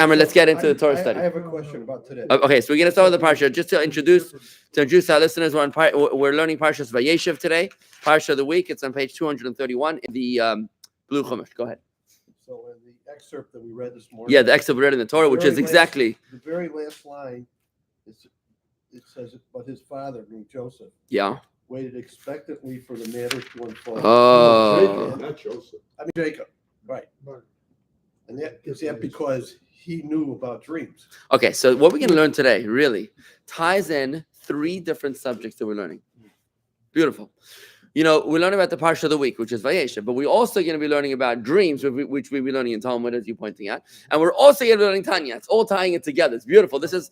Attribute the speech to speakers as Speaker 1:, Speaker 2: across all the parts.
Speaker 1: Amr, let's get into the Torah study.
Speaker 2: I have a question about today.
Speaker 1: Okay, so we're going to start with the Parsha. Just to introduce our listeners, we're learning Parshas Vayeishev today. Parsha of the week. It's on page 231 in the Blue Chumash. Go ahead.
Speaker 2: So in the excerpt that we read this morning.
Speaker 1: Yeah, the excerpt we read in the Torah, which is exactly.
Speaker 2: The very last line, it says, but his father, meaning Joseph, waited expectantly for the matter to unfold.
Speaker 1: Oh.
Speaker 3: Not Joseph.
Speaker 2: I mean, Jacob. Right. And is that because he knew about dreams?
Speaker 1: Okay, so what we're going to learn today really ties in three different subjects that we're learning. Beautiful. You know, we're learning about the Parsha of the week, which is Vayeishev, but we're also going to be learning about dreams, which we'll be learning in Talmud, as you're pointing out, and we're also going to be learning Tanya. It's all tying it together. It's beautiful. This is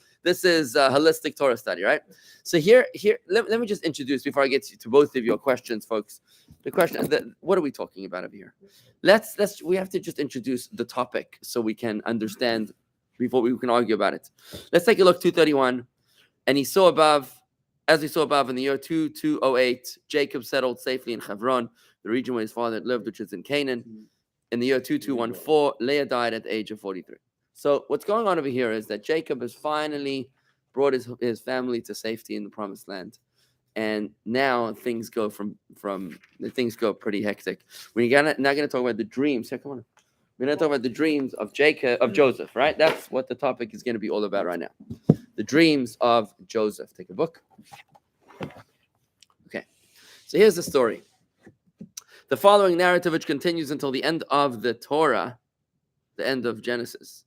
Speaker 1: a holistic Torah study, right? So here, let me just introduce before I get to both of your questions, folks. The question: what are we talking about over here? We have to just introduce the topic so we can understand before we can argue about it. Let's take a look. 231, and he saw above. As we saw above, in the year 2208, Jacob settled safely in Hebron, the region where his father had lived, which is in Canaan. In the year 2214, Leah died at the age of 43. So what's going on over here is that Jacob has finally brought his family to safety in the Promised Land, and now things go pretty hectic. We're now going to talk about the dreams. Here, come on. We're going to talk about the dreams of Joseph, right? That's what the topic is going to be all about right now. The dreams of Joseph. Take a book. Okay, so here's the story. The following narrative, which continues until the end of the Torah, the end of Genesis,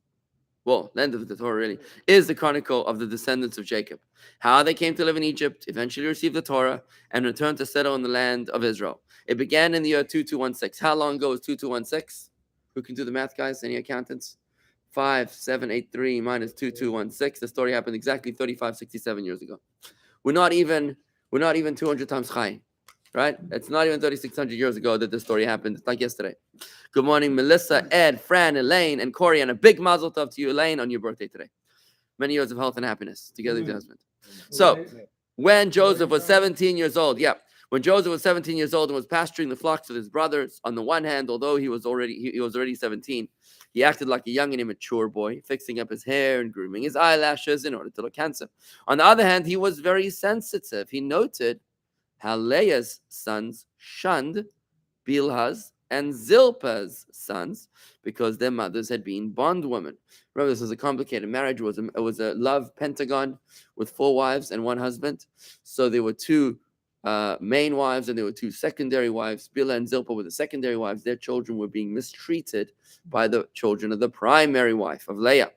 Speaker 1: well, the end of the Torah really, is the chronicle of the descendants of Jacob. How they came to live in Egypt, eventually received the Torah, and returned to settle in the land of Israel. It began in the year 2216. How long ago was 2216? Who can do the math, guys? Any accountants? 5783 minus 2216. The story happened exactly 3567 years ago. We're not even 200 times high, right? It's not even 3600 years ago that this story happened. It's like yesterday. Good morning, Melissa, Ed, Fran, Elaine, and Corey, and a big mazel tov to you, Elaine, on your birthday today. Many years of health and happiness together with your husband. So, when Joseph was 17 years old, when Joseph was 17 years old and was pasturing the flocks with his brothers, on the one hand, although he was already 17, he acted like a young and immature boy, fixing up his hair and grooming his eyelashes in order to look handsome. On the other hand, he was very sensitive. He noted how Leah's sons shunned Bilhah's and Zilpah's sons because their mothers had been bondwomen. Remember, this was a complicated marriage. It was a love pentagon with 4 wives and 1 husband. So there were 2 main wives and there were 2 secondary wives. Bilhah and Zilpah were the secondary wives. Their children were being mistreated by the children of the primary wife of Leah.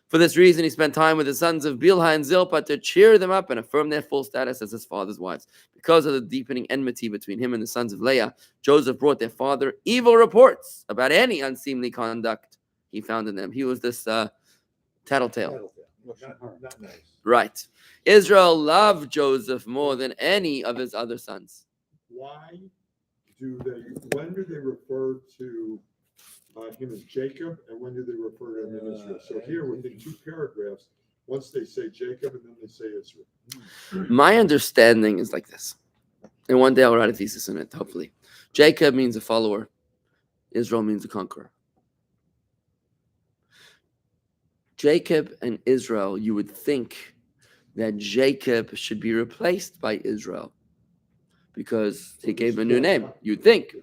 Speaker 1: For this reason, he spent time with the sons of Bilhah and Zilpah to cheer them up and affirm their full status as his father's wives. Because of the deepening enmity between him and the sons of Leah, Joseph brought their father evil reports about any unseemly conduct he found in them. He was this tattletale.
Speaker 3: Not nice.
Speaker 1: Right. Israel loved Joseph more than any of his other sons.
Speaker 3: When do they refer to him as Jacob, and when do they refer to him as Israel? So here, within 2 paragraphs, once they say Jacob and then they say Israel.
Speaker 1: My understanding is like this. And one day I'll write a thesis on it, hopefully. Jacob means a follower. Israel means a conqueror. Jacob and Israel, you would think that Jacob should be replaced by Israel because he gave him a new name. You'd think.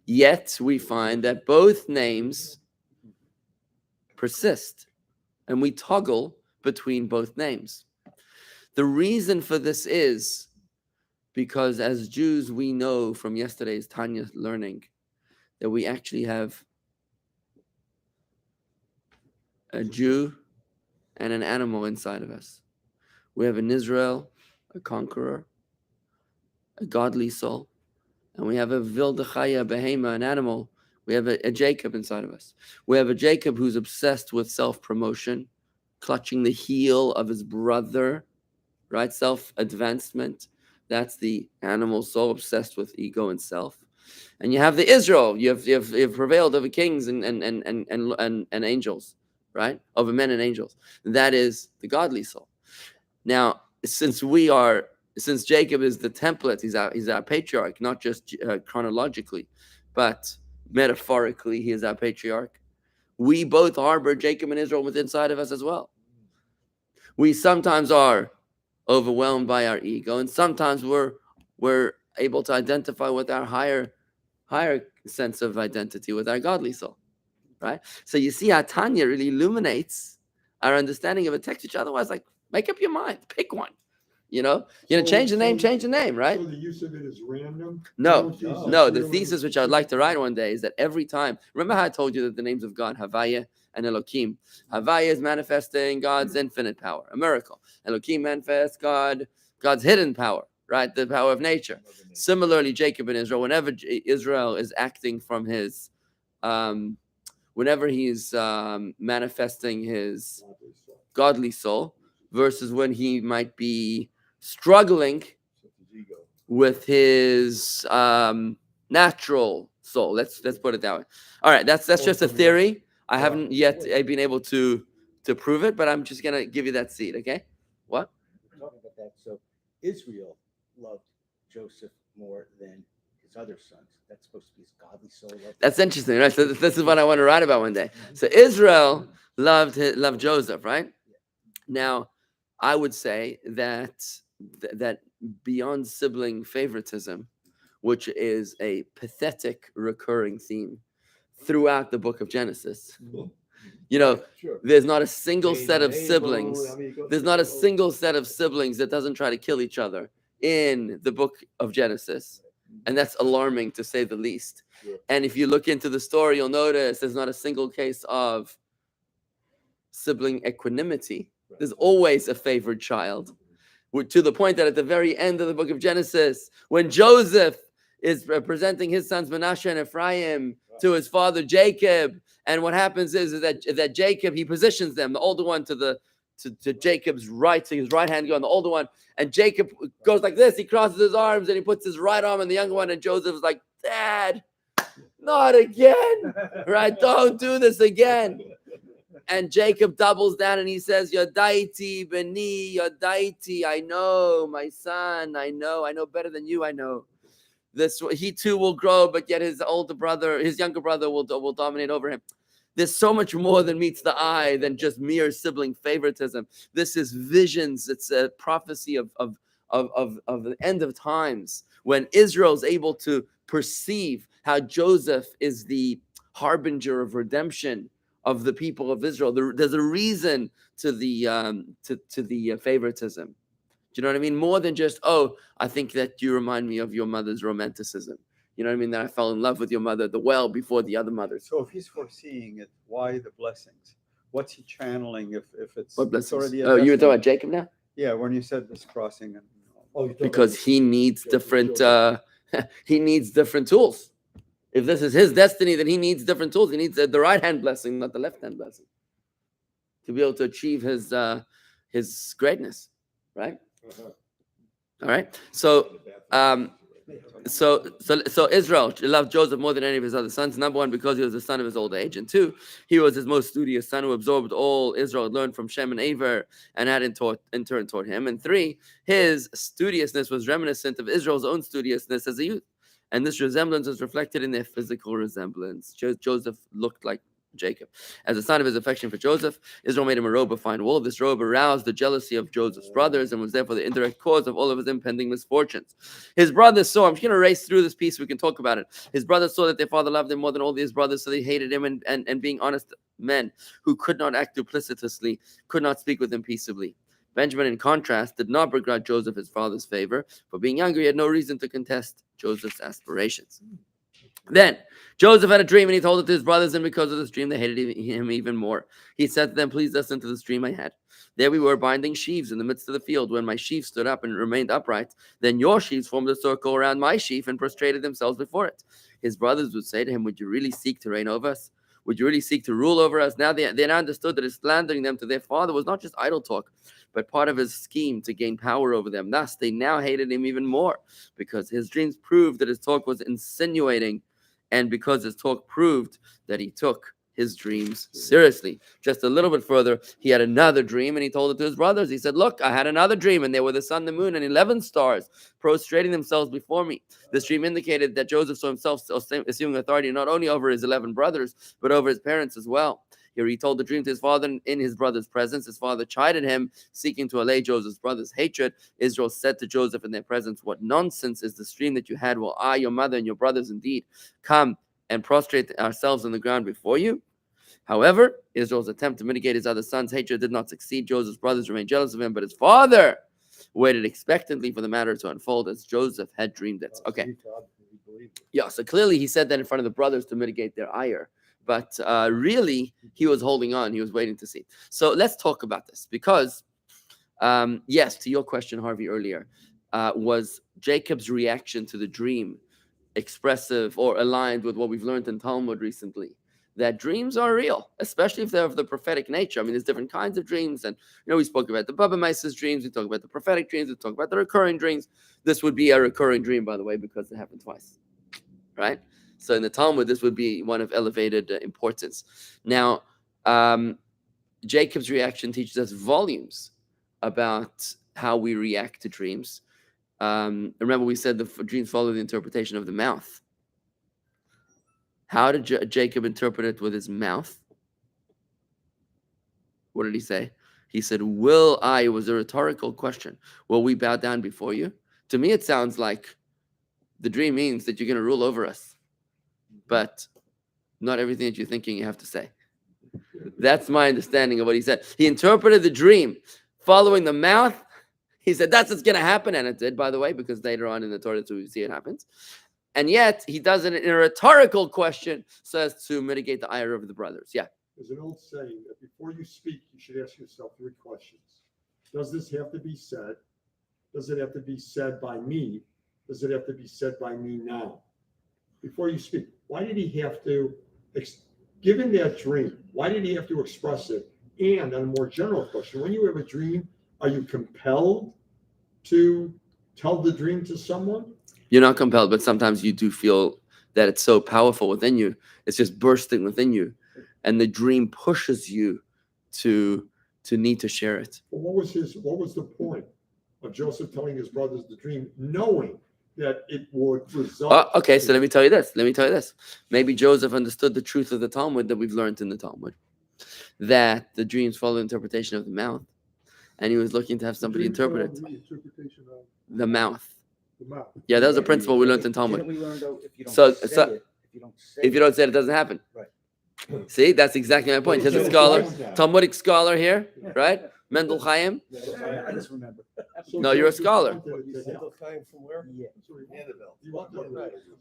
Speaker 1: Yet we find that both names persist and we toggle between both names. The reason for this is because as Jews, we know from yesterday's Tanya learning that we actually have a Jew and an animal inside of us. We have an Israel, a conqueror, a godly soul, and we have a Vildachaya, Behema, an animal. We have a Jacob inside of us. We have a Jacob who's obsessed with self-promotion, clutching the heel of his brother, right? Self-advancement. That's the animal soul, obsessed with ego and self. And you have the Israel. You've prevailed over kings and angels, right? Over men and angels. That is the godly soul. Now, since Jacob is the template, he's our patriarch, not just chronologically, but metaphorically, he is our patriarch. we both harbor Jacob and Israel within inside of us as well. We sometimes are overwhelmed by our ego, and sometimes we're able to identify with our higher sense of identity, with our godly soul, right? So you see how Tanya really illuminates our understanding of a text, which otherwise, like, make up your mind, pick one. Change the name, right?
Speaker 3: So the use of it is random?
Speaker 1: No. The thesis which I'd like to write one day is that every time, remember how I told you that the names of God, Havaya and Elohim. Havaya is manifesting God's infinite power, a miracle. Elohim manifests God's hidden power, right? The power of nature. Similarly, Jacob and Israel, whenever Israel is acting from his, whenever he's manifesting his godly soul, versus when he might be struggling with his natural soul. Let's put it that way. All right, that's just a theory. I haven't yet been able to prove it, but I'm just gonna give you that seed. Okay? What?
Speaker 4: We're talking about that. So Israel loved Joseph more than his other sons. That's supposed to be his godly soul.
Speaker 1: That's interesting, right? So this is what I want to write about one day. So Israel loved Joseph, right? Now, I would say that beyond sibling favoritism, which is a pathetic recurring theme throughout the book of Genesis, there's not a single set of siblings. There's not a single set of siblings that doesn't try to kill each other in the book of Genesis. And that's alarming, to say the least. And if you look into the story, you'll notice there's not a single case of sibling equanimity. There's always a favored child, to the point that at the very end of the book of Genesis, when Joseph is presenting his sons Manasseh and Ephraim to his father Jacob, and what happens is that Jacob, he positions them, the older one to Jacob's right, to his right hand go on the older one, and Jacob goes like this, he crosses his arms and he puts his right arm on the younger one, and Joseph's like, Dad, not again, right? Don't do this again. And Jacob doubles down and he says, Yodaiti, Beni, Yodaiti, I know, my son, I know better than you, I know. He too will grow, but yet his younger brother will dominate over him. There's so much more than meets the eye than just mere sibling favoritism. This is visions. It's a prophecy of the end of times, when Israel is able to perceive how Joseph is the harbinger of redemption of the people of Israel. There's a reason to the favoritism. Do you know what I mean? More than just, I think that you remind me of your mother's romanticism. You know what I mean? That I fell in love with your mother before the other mothers.
Speaker 5: So if he's foreseeing it, why the blessings? What's he channeling if it's
Speaker 1: what blessings?
Speaker 5: Already
Speaker 1: you were talking about Jacob now?
Speaker 5: Yeah, when you said this crossing.
Speaker 1: Because he needs different tools. If this is his destiny, then he needs different tools. He needs the right hand blessing, not the left hand blessing, to be able to achieve his greatness, right? All right. So Israel loved Joseph more than any of his other sons. Number one, because he was the son of his old age, and two, he was his most studious son, who absorbed all Israel had learned from Shem and Aver, and had in turn taught him. And three, his studiousness was reminiscent of Israel's own studiousness as a youth. And this resemblance is reflected in their physical resemblance. Joseph looked like Jacob. As a sign of his affection for Joseph, Israel made him a robe of fine wool. This robe aroused the jealousy of Joseph's brothers and was therefore the indirect cause of all of his impending misfortunes. His brothers saw, I'm just going to race through this piece, we can talk about it. His brothers saw that their father loved him more than all his brothers, so they hated him, and being honest men who could not act duplicitously, could not speak with him peaceably. Benjamin, in contrast, did not begrudge Joseph his father's favor. For being younger, he had no reason to contest Joseph's aspirations. Then Joseph had a dream, and he told it to his brothers, and because of this dream, they hated him even more. He said to them, please listen to this dream I had. There we were binding sheaves in the midst of the field. When my sheaf stood up and remained upright, then your sheaves formed a circle around my sheaf and prostrated themselves before it. His brothers would say to him, would you really seek to reign over us? Would you really seek to rule over us? Now they now understood that his slandering them to their father was not just idle talk, but part of his scheme to gain power over them. Thus, they now hated him even more, because his dreams proved that his talk was insinuating, and because his talk proved that he took his dreams seriously. Just a little bit further, he had another dream, and he told it to his brothers. He said, look, I had another dream, and there were the sun, the moon, and 11 stars prostrating themselves before me. This dream indicated that Joseph saw himself assuming authority not only over his 11 brothers, but over his parents as well. Here he told the dream to his father in his brother's presence. His father chided him, seeking to allay Joseph's brother's hatred. Israel said to Joseph in their presence, "What nonsense is this dream that you had? Will I, your mother, and your brothers indeed come and prostrate ourselves on the ground before you?" However, Israel's attempt to mitigate his other son's hatred did not succeed. Joseph's brothers remained jealous of him, but his father waited expectantly for the matter to unfold as Joseph had dreamed it. Okay. Yeah, so clearly he said that in front of the brothers to mitigate their ire. But really, he was holding on. He was waiting to see. So let's talk about this. Because, yes, to your question, Harvey, earlier, was Jacob's reaction to the dream expressive or aligned with what we've learned in Talmud recently? That dreams are real, especially if they're of the prophetic nature. I mean, there's different kinds of dreams. And, we spoke about the Baba Meister's dreams. We talk about the prophetic dreams. We talk about the recurring dreams. This would be a recurring dream, by the way, because it happened twice, right? So in the Talmud, this would be one of elevated importance. Now, Jacob's reaction teaches us volumes about how we react to dreams. Remember, we said the dreams follow the interpretation of the mouth. How did Jacob interpret it with his mouth? What did he say? He said, "Will I?" It was a rhetorical question. Will we bow down before you? To me, it sounds like the dream means that you're going to rule over us. But not everything that you're thinking you have to say. That's my understanding of what he said. He interpreted the dream following the mouth. He said, that's what's going to happen. And it did, by the way, because later on in the Torah, we see it happens. And yet, he does it in a rhetorical question so as to mitigate the ire of the brothers. Yeah.
Speaker 3: There's an old saying that before you speak, you should ask yourself 3 questions. Does this have to be said? Does it have to be said by me? Does it have to be said by me now? Before you speak, why did he have to, given that dream, why did he have to express it? And on a more general question, when you have a dream, are you compelled to tell the dream to someone?
Speaker 1: You're not compelled, but sometimes you do feel that it's so powerful within you. It's just bursting within you. And the dream pushes you to need to share it.
Speaker 3: Well, what was the point of Joseph telling his brothers the dream, knowing that it would result?
Speaker 1: Okay, so let me tell you this. Maybe Joseph understood the truth of the Talmud that we've learned in the Talmud, that the dreams follow the interpretation of the mouth, and he was looking to have somebody interpret it. The mouth. Yeah, that was a principle we learned in Talmud.
Speaker 4: We learned, though, if you don't
Speaker 1: So-
Speaker 4: say
Speaker 1: so-
Speaker 4: it,
Speaker 1: If you don't say it, it doesn't happen.
Speaker 4: Right.
Speaker 1: See, that's exactly my point. Here's a scholar, Talmudic scholar here, right? Mendel Chaim.
Speaker 4: I just remember.
Speaker 1: No, you're a scholar.
Speaker 4: Yeah.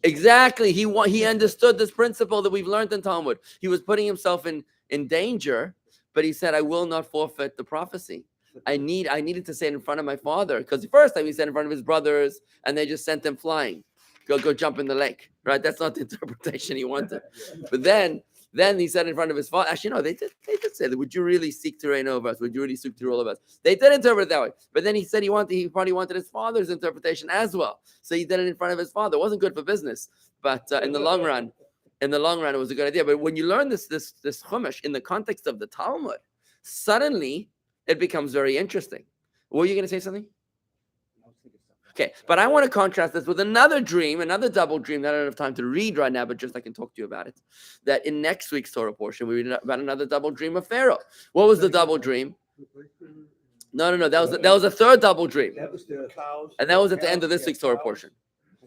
Speaker 1: Exactly. He understood this principle that we've learned in Talmud. He was putting himself in danger, but he said, "I will not forfeit the prophecy. I needed to say it in front of my father, because first time he said in front of his brothers, and they just sent him flying. Go jump in the lake." Right? That's not the interpretation he wanted. But then he said in front of his father. Actually, no, they did say that. Would you really seek to reign over us? Would you really seek to rule over us? They did interpret it that way. But then he said he probably wanted his father's interpretation as well. So he did it in front of his father. It wasn't good for business, but in the long run, it was a good idea. But when you learn this chumash in the context of the Talmud, suddenly it becomes very interesting. Were you going to say something? Okay, but I want to contrast this with another dream, another double dream that I don't have time to read right now, but just I can talk to you about it. That in next week's Torah portion, we read about another double dream of Pharaoh. What was the double dream? No. That was a third double dream, and that was at the end of this week's Torah portion.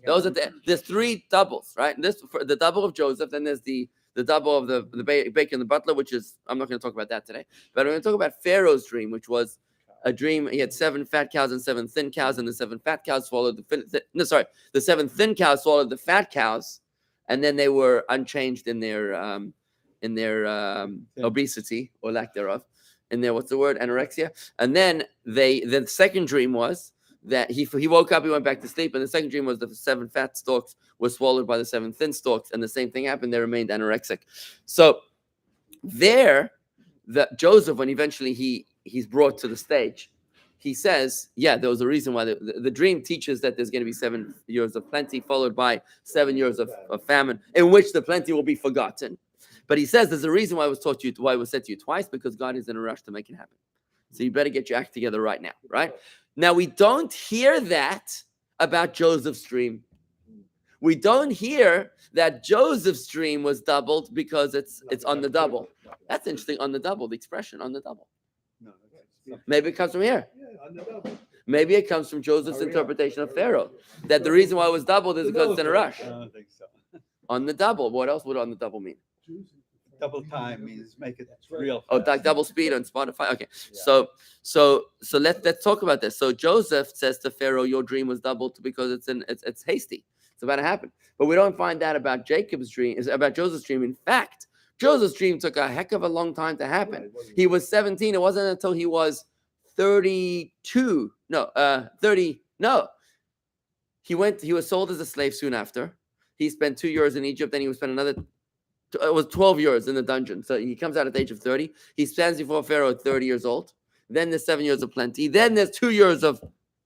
Speaker 1: That was at the end. There's 3 doubles, right? This for the double of Joseph, then there's the double of the baker and the butler, which is, I'm not going to talk about that today, but I'm going to talk about Pharaoh's dream, which was a dream. He had 7 fat cows and 7 thin cows, and the 7 fat cows swallowed the 7 thin cows swallowed the fat cows, and then they were unchanged in their obesity or lack thereof, in their anorexia. And then the second dream was that he woke up, he went back to sleep, and the second dream was the 7 fat stalks were swallowed by the 7 thin stalks, and the same thing happened. They remained anorexic. So there, that Joseph, when eventually he's brought to the stage, he says, yeah, there was a reason why the dream teaches that there's going to be 7 years of plenty followed by 7 years of famine, in which the plenty will be forgotten. But he says there's a reason why it was said to you twice, because God is in a rush to make it happen. So you better get your act together right now, right? Now, we don't hear that about Joseph's dream. We don't hear that Joseph's dream was doubled because it's on the double. That's interesting. On the double, the expression on the double.
Speaker 5: No,
Speaker 1: Maybe it comes from here.
Speaker 2: Yeah, on the double.
Speaker 1: Maybe it comes from Joseph's interpretation of Pharaoh, that the reason why it was doubled is because it's in a rush.
Speaker 5: I don't think so.
Speaker 1: On the double. What else would on the double mean?
Speaker 5: Double time means make it real.
Speaker 1: Oh,
Speaker 5: fast.
Speaker 1: double speed on Spotify. Okay,
Speaker 4: Yeah.
Speaker 1: so let's talk about this. So Joseph says to Pharaoh, "Your dream was doubled because it's hasty. It's about to happen." But we don't find that about Jacob's dream. It's about Joseph's dream. In fact, Joseph's dream took a heck of a long time to happen. He was 17. It wasn't until he was 32. No, 30. No, he was sold as a slave soon after. He spent 2 years in Egypt. Then he would spend another. It was 12 years in the dungeon. So he comes out at the age of 30. He stands before Pharaoh at 30 years old. Then there's 7 years of plenty. Then there's 2 years of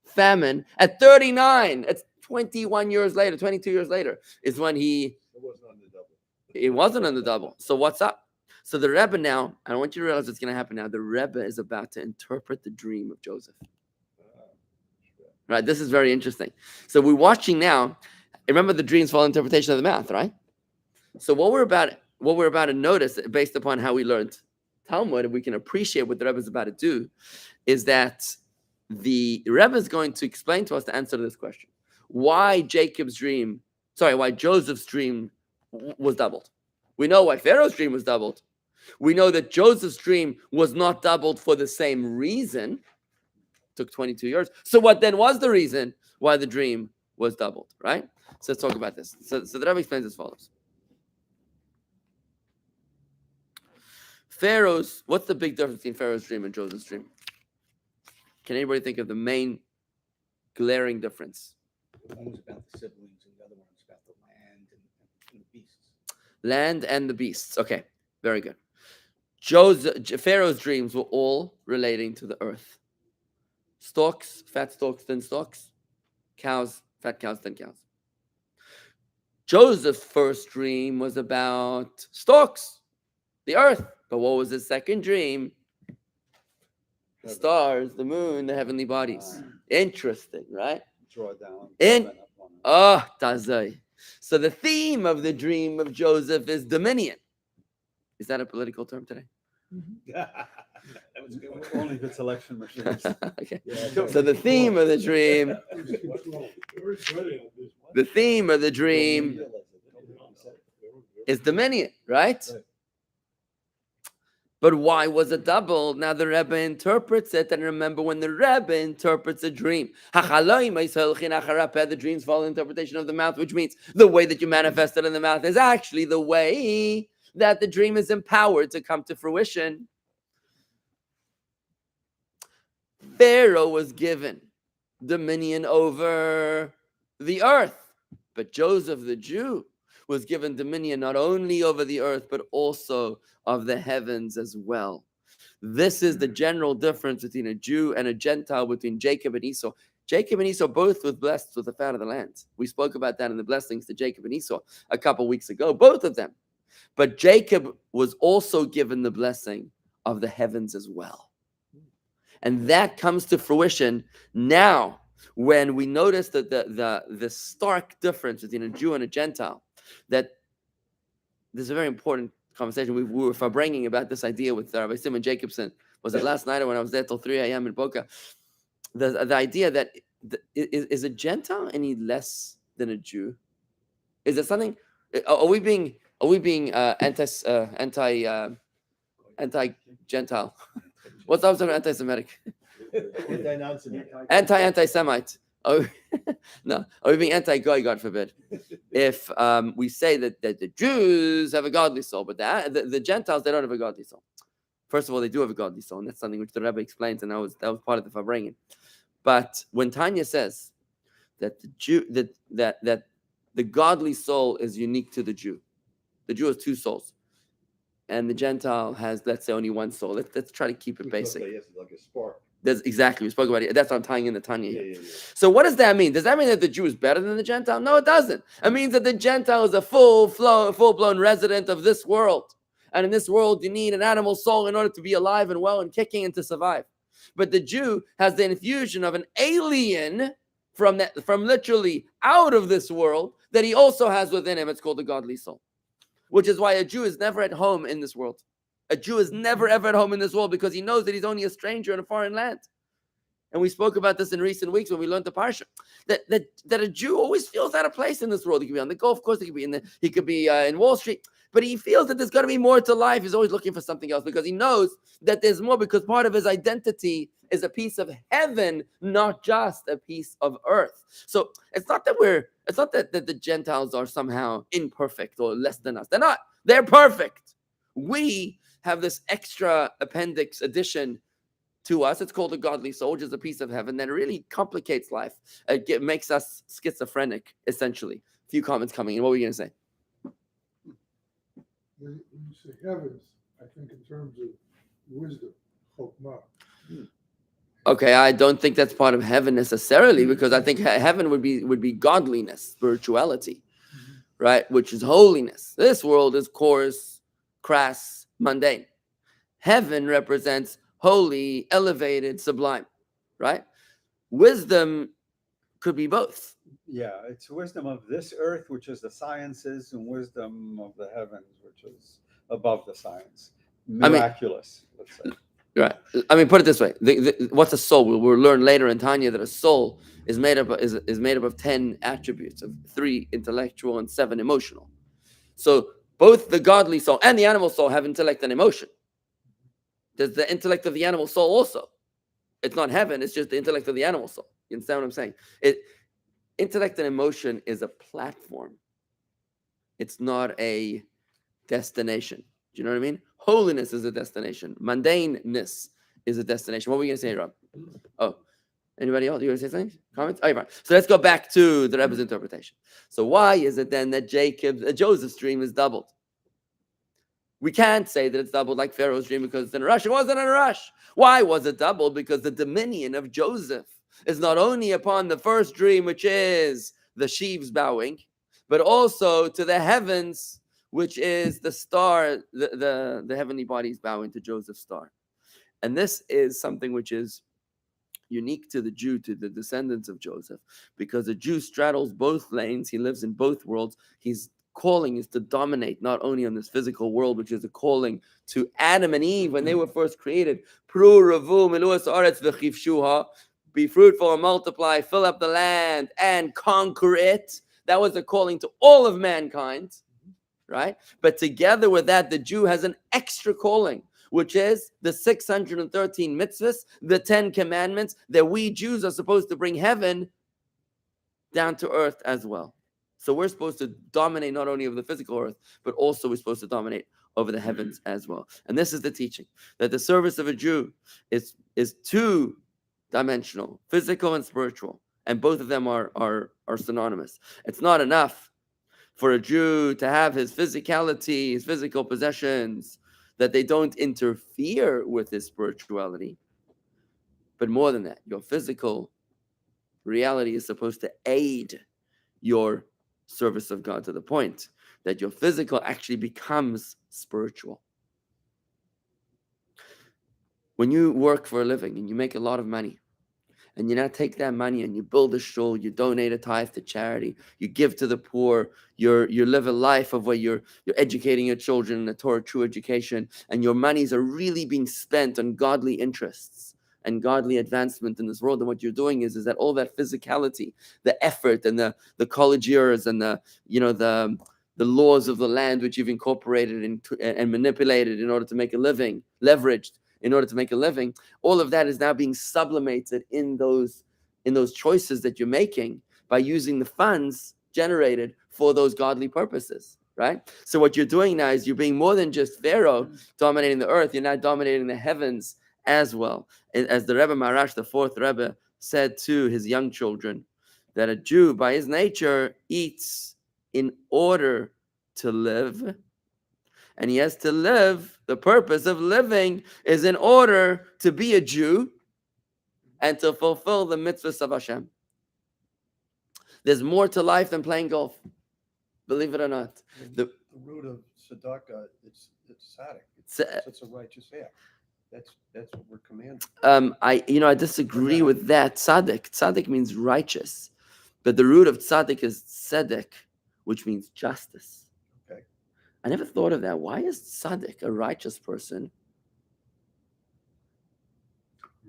Speaker 1: famine. At 39, it's 21 years later, 22 years later, is when
Speaker 2: It wasn't on the double.
Speaker 1: it wasn't on the double. So what's up? So the Rebbe now, and I want you to realize what's going to happen now. The Rebbe is about to interpret the dream of Joseph. Right? This is very interesting. So we're watching now. Remember, the dreams follow interpretation of the mouth, right? So what we're about to notice, based upon how we learned Talmud, and we can appreciate what the Rebbe is about to do, is that the Rebbe is going to explain to us the answer to this question: why Joseph's dream was doubled. We know why Pharaoh's dream was doubled. We know that Joseph's dream was not doubled for the same reason. It took 22 years. So what then was the reason why the dream was doubled, right? So let's talk about this. So the Rebbe explains as follows. What's the big difference between Pharaoh's dream and Joseph's dream? Can anybody think of the main glaring difference?
Speaker 4: One was about the siblings, and the other one was about the land and the beasts.
Speaker 1: Land and the beasts. Okay, very good. Pharaoh's dreams were all relating to the earth. Stalks, fat stalks, thin stalks. Cows, fat cows, thin cows. Joseph's first dream was about stalks, the earth. But what was his second dream? The stars, the moon, the heavenly bodies. Interesting, right?
Speaker 5: Draw down.
Speaker 1: Tazai. So the theme of the dream of Joseph is dominion. Is that a political term today?
Speaker 4: That was a good one.
Speaker 5: Only if it's election machines.
Speaker 1: Okay.
Speaker 4: Yeah,
Speaker 1: So the theme of the dream is dominion, right? But why was it double? Now the Rebbe interprets it, and remember, when the Rebbe interprets a dream, the dreams follow the interpretation of the mouth, which means the way that you manifest it in the mouth is actually the way that the dream is empowered to come to fruition. Pharaoh was given dominion over the earth, but Joseph the Jew was given dominion not only over the earth, but also of the heavens as well. This is the general difference between a Jew and a Gentile, between Jacob and Esau. Jacob and Esau both were blessed with the fat of the land. We spoke about that in the blessings to Jacob and Esau a couple weeks ago, both of them. But Jacob was also given the blessing of the heavens as well. And that comes to fruition now when we notice that the stark difference between a Jew and a Gentile. That there's a very important conversation we were bringing about this idea with Rabbi Simon Jacobson. Was it last night or when I was there till 3 a.m. in Boca? The idea that is a Gentile any less than a Jew? Is there something? Are we being anti-Gentile? What's the opposite of anti-Semitic? Anti-Semite. Oh, no. Are we being anti-Goy, God forbid? If we say that the Jews have a godly soul, but the Gentiles, they don't have a godly soul. First of all, they do have a godly soul, and that's something which the Rebbe explains, and that was part of the Farbrengen. But when Tanya says that the Jew that the godly soul is unique to the Jew has two souls, and the Gentile has, let's say, only one soul. Let's try to keep it basic.
Speaker 2: Like a spark.
Speaker 1: That's exactly, we spoke about it. That's what I'm tying in the Tanya here.
Speaker 2: Yeah.
Speaker 1: So what does that mean? Does that mean that the Jew is better than the Gentile? No, it doesn't. It means that the Gentile is a full-blown resident of this world. And in this world, you need an animal soul in order to be alive and well and kicking and to survive. But the Jew has the infusion of an alien from literally out of this world that he also has within him. It's called the godly soul, which is why a Jew is never at home in this world. A Jew is never ever at home in this world because he knows that he's only a stranger in a foreign land. And we spoke about this in recent weeks when we learned the Parsha. That a Jew always feels out of place in this world. He could be on the golf course, he could be in Wall Street, but he feels that there's got to be more to life. He's always looking for something else because he knows that there's more, because part of his identity is a piece of heaven, not just a piece of earth. So it's not that the Gentiles are somehow imperfect or less than us. They're not. They're perfect. We have this extra appendix addition to us. It's called a godly soul, which is a piece of heaven that really complicates life. It makes us schizophrenic, essentially. A few comments coming in. What were you going to say?
Speaker 6: When you say heavens, I think in terms of wisdom, chokmah.
Speaker 1: Okay, I don't think that's part of heaven necessarily, because I think heaven would be godliness, spirituality, right? Which is holiness. This world is coarse, crass, mundane. Heaven represents holy, elevated, sublime, right? Wisdom could be both.
Speaker 5: Yeah, it's wisdom of this earth, which is the sciences, and wisdom of the heavens, which is above the science. Miraculous, let's say.
Speaker 1: Right. I mean, put it this way: what's a soul? We'll learn later in Tanya that a soul is made up of 10 attributes, of 3 intellectual and 7 emotional. So both the godly soul and the animal soul have intellect and emotion. There's the intellect of the animal soul also. It's not heaven; it's just the intellect of the animal soul. You understand what I'm saying? Intellect and emotion is a platform. It's not a destination. Do you know what I mean? Holiness is a destination. Mundaneness is a destination. What were you going to say, Rob? Oh, anybody else? You want to say something? Comments? Oh, right. So let's go back to the Rebbe's interpretation. So why is it then that Joseph's dream is doubled? We can't say that it's doubled like Pharaoh's dream because it's in a rush. It wasn't in a rush. Why was it doubled? Because the dominion of Joseph is not only upon the first dream, which is the sheaves bowing, but also to the heavens, which is the star, the heavenly bodies bowing to Joseph's star. And this is something which is unique to the Jew, to the descendants of Joseph, because the Jew straddles both lanes. He lives in both worlds. His calling is to dominate not only on this physical world, which is a calling to Adam and Eve when they were first created. Be fruitful and multiply, fill up the land and conquer it. That was a calling to all of mankind. Right? But together with that, the Jew has an extra calling, which is the 613 mitzvahs, the 10 commandments, that we Jews are supposed to bring heaven down to earth as well. So we're supposed to dominate not only over the physical earth, but also we're supposed to dominate over the heavens as well. And this is the teaching, that the service of a Jew is 2-dimensional, physical and spiritual, and both of them are synonymous. It's not enough for a Jew to have his physicality, his physical possessions, that they don't interfere with his spirituality. But more than that, your physical reality is supposed to aid your service of God to the point that your physical actually becomes spiritual. When you work for a living and you make a lot of money, and you now take that money and you build a shul, you donate a tithe to charity, you give to the poor, you live a life of where you're educating your children in a Torah true education, and your monies are really being spent on godly interests and godly advancement in this world. And what you're doing is that all that physicality, the effort and the college years and the laws of the land which you've incorporated and manipulated in order to make a living, leveraged in order to make a living, all of that is now being sublimated in those choices that you're making by using the funds generated for those godly purposes, right? So what you're doing now is you're being more than just Pharaoh dominating the earth, you're now dominating the heavens as well. As the Rebbe Marash, the 4th Rebbe, said to his young children, that a Jew by his nature eats in order to live, and he has to live. The purpose of living is in order to be a Jew and to fulfill the mitzvahs of Hashem. There's more to life than playing golf, believe it or not.
Speaker 2: The root of tzedakah, it's tzedek. It's a righteous act. That's what we're commanded.
Speaker 1: I disagree with that. Tzaddik means righteous, but the root of tzaddik is tzedek, which means justice.
Speaker 2: Okay.
Speaker 1: I never thought of that. Why is tzaddik a righteous person?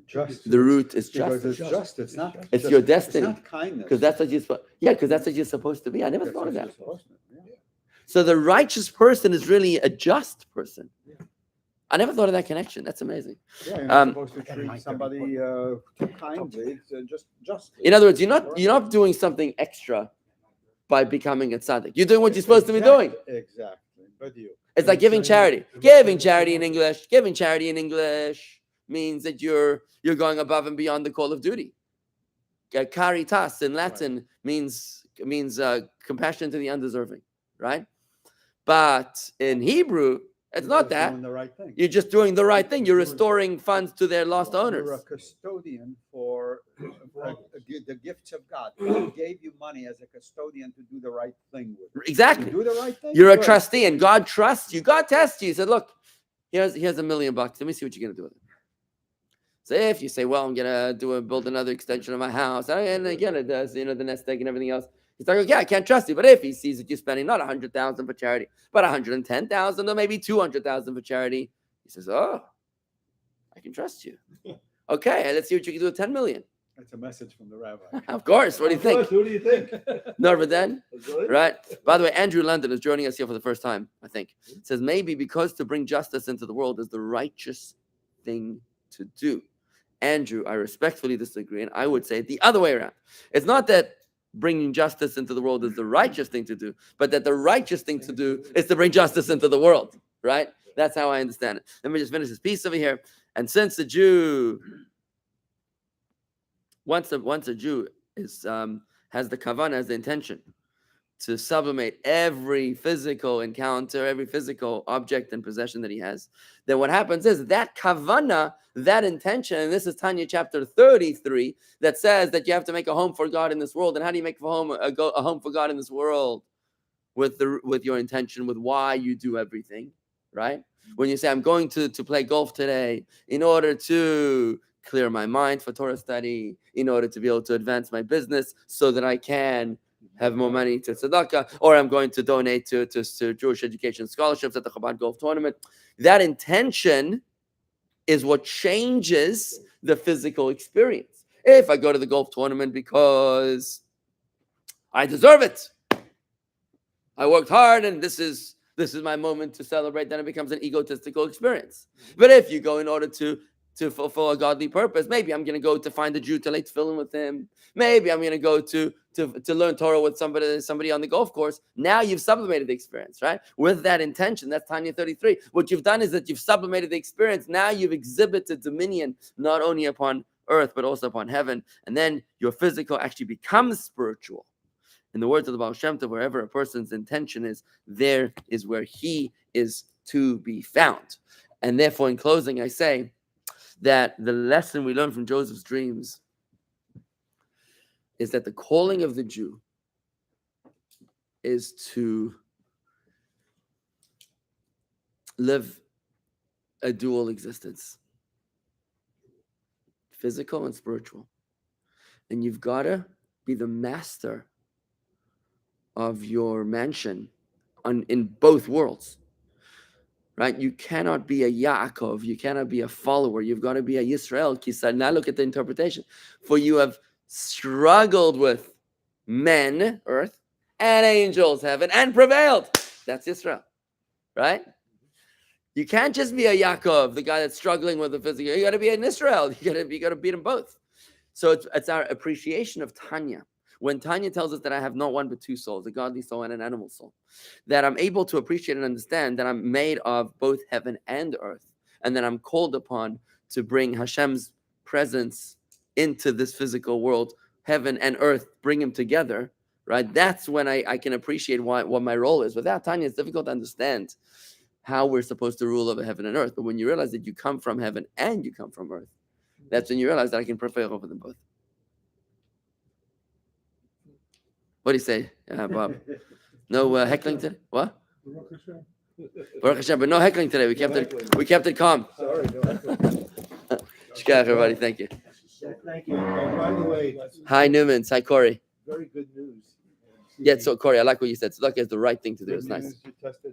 Speaker 5: Just.
Speaker 1: The root is
Speaker 5: Because
Speaker 1: justice.
Speaker 5: it's just. It's not.
Speaker 1: It's
Speaker 5: just-
Speaker 1: your destiny.
Speaker 5: It's not kindness.
Speaker 1: Because that's what you're supposed. Yeah, because that's what you're supposed to be. I never
Speaker 5: That's
Speaker 1: thought of
Speaker 5: what
Speaker 1: that.
Speaker 5: you're supposed to, yeah.
Speaker 1: So the righteous person is really a just person.
Speaker 5: Yeah.
Speaker 1: I never thought of that connection. That's amazing.
Speaker 5: Yeah, you're not
Speaker 1: Um,
Speaker 5: supposed to treat somebody too kindly. Just.
Speaker 1: In other words, you're not doing something extra by becoming a tzaddik. You're doing what you're supposed to be doing.
Speaker 5: Exactly. But you.
Speaker 1: It's like giving charity. Giving charity in English means that you're going above and beyond the call of duty. Caritas in Latin means compassion to the undeserving, right? But in Hebrew, it's
Speaker 5: You're
Speaker 1: not
Speaker 5: just
Speaker 1: that.
Speaker 5: doing the right thing.
Speaker 1: You're just doing the right thing. You're restoring funds to their lost
Speaker 5: You're a
Speaker 1: owners.
Speaker 5: custodian for the gifts of God. God gave you money as a custodian to do the right thing with. You
Speaker 1: Exactly.
Speaker 5: do the right thing.
Speaker 1: You're a
Speaker 5: good.
Speaker 1: trustee, and God trusts you. God tests you. He said, "Look, here's $1 million. Let me see what you're gonna do with it." So if you say, "Well, I'm gonna build another extension of my house," and again, it does, the nest egg and everything else. He's like, "Okay, I can't trust you." But if he sees that you're spending not 100,000 for charity, but 110,000 or maybe 200,000 for charity, he says, "Oh, I can trust you." Okay, let's see what you can do with 10 million.
Speaker 5: That's a message from the rabbi.
Speaker 1: Of course. What do you think?
Speaker 2: Who do you think?
Speaker 1: No, but then,
Speaker 2: Really?
Speaker 1: right? By the way, Andrew London is joining us here for the first time, I think. Says maybe because to bring justice into the world is the righteous thing to do. Andrew, I respectfully disagree, and I would say it the other way around. It's not that bringing justice into the world is the righteous thing to do, but that the righteous thing to do is to bring justice into the world, right? That's how I understand it. Let me just finish this piece over here. And since the Jew, once a Jew is has the kavanah, has the intention to sublimate every physical encounter, every physical object and possession that he has, then what happens is that kavanah, that intention, and this is Tanya chapter 33, that says that you have to make a home for God in this world. And how do you make a home for God in this world? With your intention, with why you do everything, right? When you say, I'm going to play golf today in order to clear my mind for Torah study, in order to be able to advance my business so that I can have more money to tzedakah, or I'm going to donate to Jewish education scholarships at the Chabad golf tournament. That intention is what changes the physical experience. If I go to the golf tournament because I deserve it, I worked hard and this is my moment to celebrate, then it becomes an egotistical experience. But if you go in order to fulfill a godly purpose, maybe I'm going to go to find a Jew to lay tefillin with him. Maybe I'm going to go to learn Torah with somebody on the golf course. Now you've sublimated the experience, right? With that intention, that's Tanya 33. What you've done is that you've sublimated the experience. Now you've exhibited dominion not only upon earth, but also upon heaven. And then your physical actually becomes spiritual. In the words of the Baal Shem Tov, wherever a person's intention is, there is where he is to be found. And therefore, in closing, I say that the lesson we learn from Joseph's dreams is that the calling of the Jew is to live a dual existence, physical and spiritual. And you've got to be the master of your mansion in both worlds, right? You cannot be a Yaakov. You cannot be a follower. You've got to be a Yisrael. Kisad. Now look at the interpretation. For you have struggled with men, earth, and angels, heaven, and prevailed. That's Yisrael, right? You can't just be a Yaakov, the guy that's struggling with the physical. You got to be an Israel. You got to beat them both. So it's our appreciation of Tanya. When Tanya tells us that I have not one but two souls, a godly soul and an animal soul, that I'm able to appreciate and understand that I'm made of both heaven and earth, and that I'm called upon to bring Hashem's presence into this physical world, heaven and earth, bring them together, right? That's when I can appreciate what my role is. Without Tanya, it's difficult to understand how we're supposed to rule over heaven and earth. But when you realize that you come from heaven and you come from earth, that's when you realize that I can prevail over them both. What do you say, Bob? No heckling today? What? Baruch Hashem, but no heckling today. We kept it calm.
Speaker 2: Sorry.
Speaker 1: Shkach, everybody. Thank you.
Speaker 2: Thank you. Oh, by the way,
Speaker 1: Hi, Newman. Hi, Corey.
Speaker 2: very good news.
Speaker 1: Yeah, so Corey, I like what you said. Tzedakah is the right thing to do. It's
Speaker 2: Good
Speaker 1: nice.
Speaker 2: news, you tested